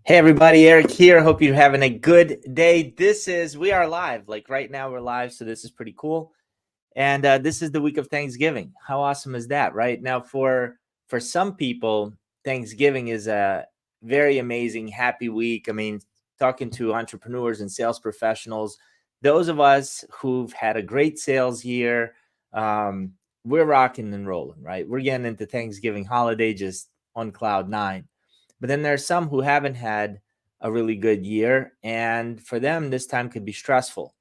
Hey everybody, Eric here. Hope you're having a good day. We are live. Like right now we're live, so this is pretty cool. And this is the week of Thanksgiving. How awesome is that, right? Now for some people, Thanksgiving is a very amazing, happy week. I mean, talking to entrepreneurs and sales professionals, those of us who've had a great sales year, um, we're rocking and rolling, right? We're getting into Thanksgiving holiday just on cloud nine. But then there are some who haven't had a really good year, and for them, this time could be stressful.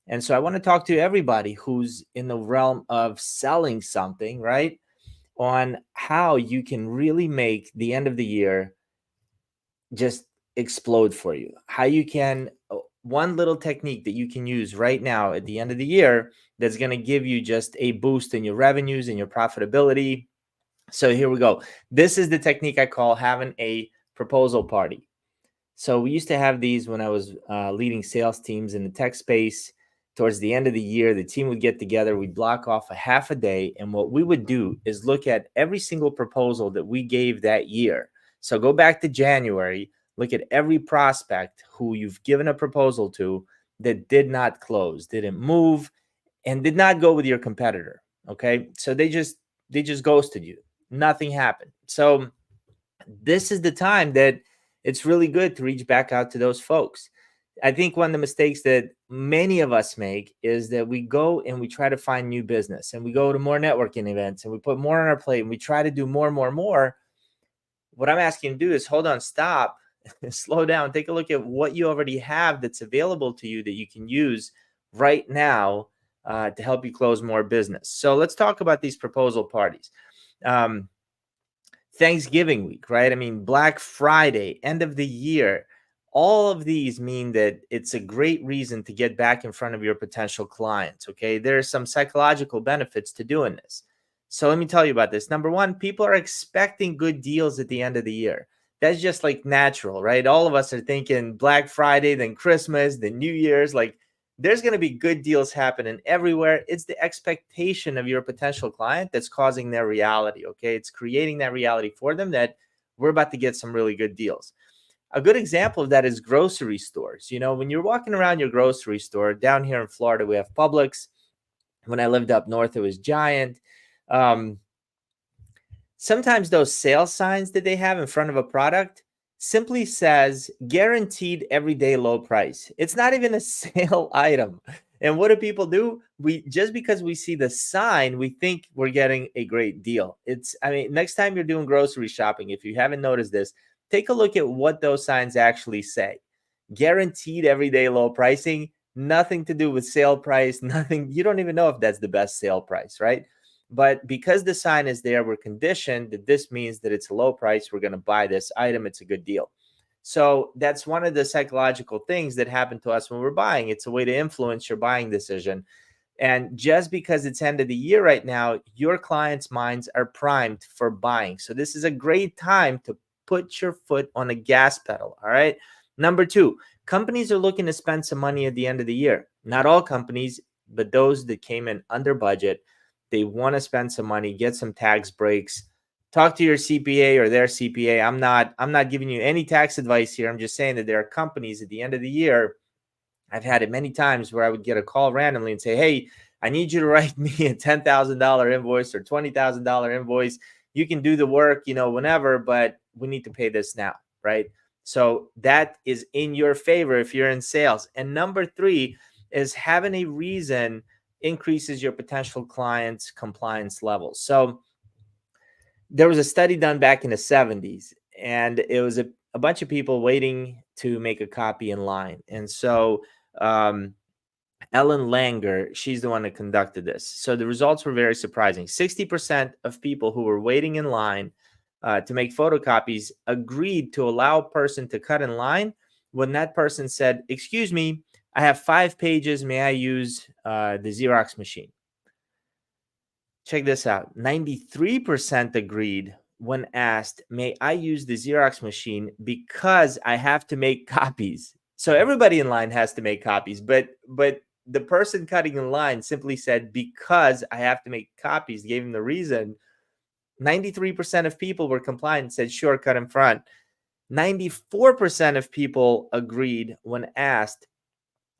And so I want to talk to everybody who's in the realm of selling something, right? On how you can really make the end of the year just explode for you. How you can, one little technique that you can use right now at the end of the year that's going to give you just a boost in your revenues and your profitability. So here we go. This is the technique I call having a proposal party. So we used to have these when I was leading sales teams in the tech space. Towards the end of the year, the team would get together. We'd block off a half a day. And what we would do is look at every single proposal that we gave that year. So go back to January, look at every prospect who you've given a proposal to that did not close, didn't move, and did not go with your competitor. Okay. So they just ghosted you. Nothing happened. So this is the time that it's really good to reach back out to those folks. I think one of the mistakes that many of us make is that we go and we try to find new business and we go to more networking events and we put more on our plate and we try to do more and more and more. What I'm asking you to do is hold on, stop, slow down, take a look at what you already have that's available to you that you can use right now to help you close more business. So let's talk about these proposal parties. Um, Thanksgiving week, right? I mean, Black Friday, end of the year. All of these mean that it's a great reason to get back in front of your potential clients. Okay. There are some psychological benefits to doing this. So let me tell you about this. Number one, people are expecting good deals at the end of the year. That's just like natural, right? All of us are thinking Black Friday, then Christmas, then New Year's. Like there's going to be good deals happening everywhere. It's the expectation of your potential client that's causing their reality. Okay. It's creating that reality for them that we're about to get some really good deals. A good example of that is grocery stores. You know, when you're walking around your grocery store down here in Florida, we have Publix. When I lived up north, it was Giant. Um, Sometimes those sales signs that they have in front of a product simply says guaranteed everyday low price. It's not even a sale item. And what do people do? We just because we see the sign, we think we're getting a great deal. I mean, next time you're doing grocery shopping, if you haven't noticed this, take a look at what those signs actually say. Guaranteed everyday low pricing, nothing to do with sale price, nothing. You don't even know if that's the best sale price, right? But because the sign is there, we're conditioned that this means that it's a low price. We're going to buy this item. It's a good deal. So that's one of the psychological things that happen to us when we're buying. It's a way to influence your buying decision. And just because it's end of the year right now, your clients' minds are primed for buying. So this is a great time to put your foot on the gas pedal. All right. Number two, companies are looking to spend some money at the end of the year. Not all companies, but those that came in under budget. They want to spend some money, get some tax breaks. Talk to your CPA or their CPA. I'm not giving you any tax advice here. I'm just saying that there are companies at the end of the year. I've had it many times where I would get a call randomly and say, "Hey, I need you to write me a $10,000 invoice or $20,000 invoice. You can do the work, whenever, but we need to pay this now," right? So that is in your favor if you're in sales. And number three is having a reason increases your potential clients' compliance levels. So there was a study done back in the 70s, and it was a bunch of people waiting to make a copy in line. And so um, Ellen Langer, she's the one that conducted this. So the results were very surprising. 60% of people who were waiting in line to make photocopies agreed to allow a person to cut in line when that person said, "Excuse me, I have 5 pages. May I use the Xerox machine?" Check this out. 93% agreed when asked, "May I use the Xerox machine because I have to make copies?" So everybody in line has to make copies, but the person cutting in line simply said, "Because I have to make copies," gave him the reason. 93% of people were compliant and said, "Sure, cut in front." 94% of people agreed when asked,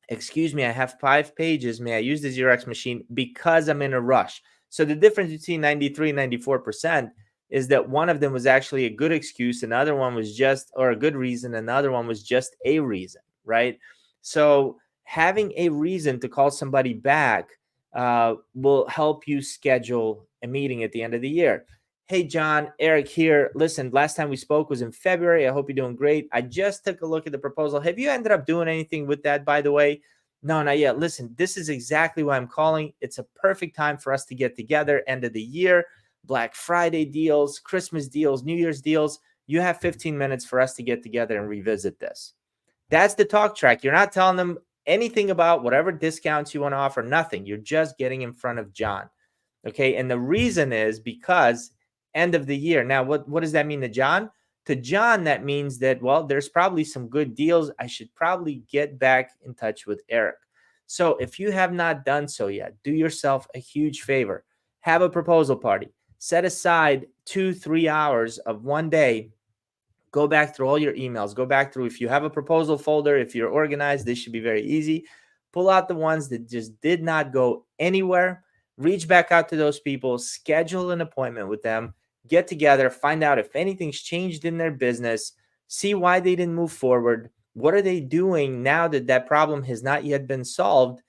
excuse me, I have 5 pages. May I use the Xerox machine because I'm in a rush? So the difference between 93 and 94% is that one of them was actually a good excuse, another one was just, or a good reason, another one was just a reason, right? So having a reason to call somebody back will help you schedule a meeting at the end of the year. Hey, John, Eric here. Listen, last time we spoke was in February. I hope you're doing great. I just took a look at the proposal. Have you ended up doing anything with that, by the way? No, not yet. Listen, this is exactly why I'm calling. It's a perfect time for us to get together. End of the year, Black Friday deals, Christmas deals, New Year's deals. You have 15 minutes for us to get together and revisit this. That's the talk track. You're not telling them anything about whatever discounts you want to offer, nothing. You're just getting in front of John. Okay. And the reason is because end of the year. Now, what does that mean to John? To John, that means that, well, there's probably some good deals. I should probably get back in touch with Eric. So if you have not done so yet, do yourself a huge favor. Have a proposal party. Set aside 2-3 hours of one day. Go back through all your emails. Go back through, if you have a proposal folder, if you're organized, this should be very easy. Pull out the ones that just did not go anywhere. Reach back out to those people, schedule an appointment with them, get together, find out if anything's changed in their business, see why they didn't move forward. What are they doing now that that problem has not yet been solved?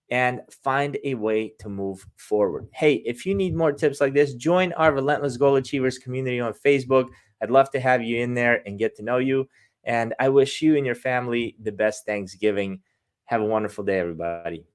And find a way to move forward. Hey, if you need more tips like this, join our Relentless Goal Achievers community on Facebook. I'd love to have you in there and get to know you. And I wish you and your family the best Thanksgiving. Have a wonderful day, everybody.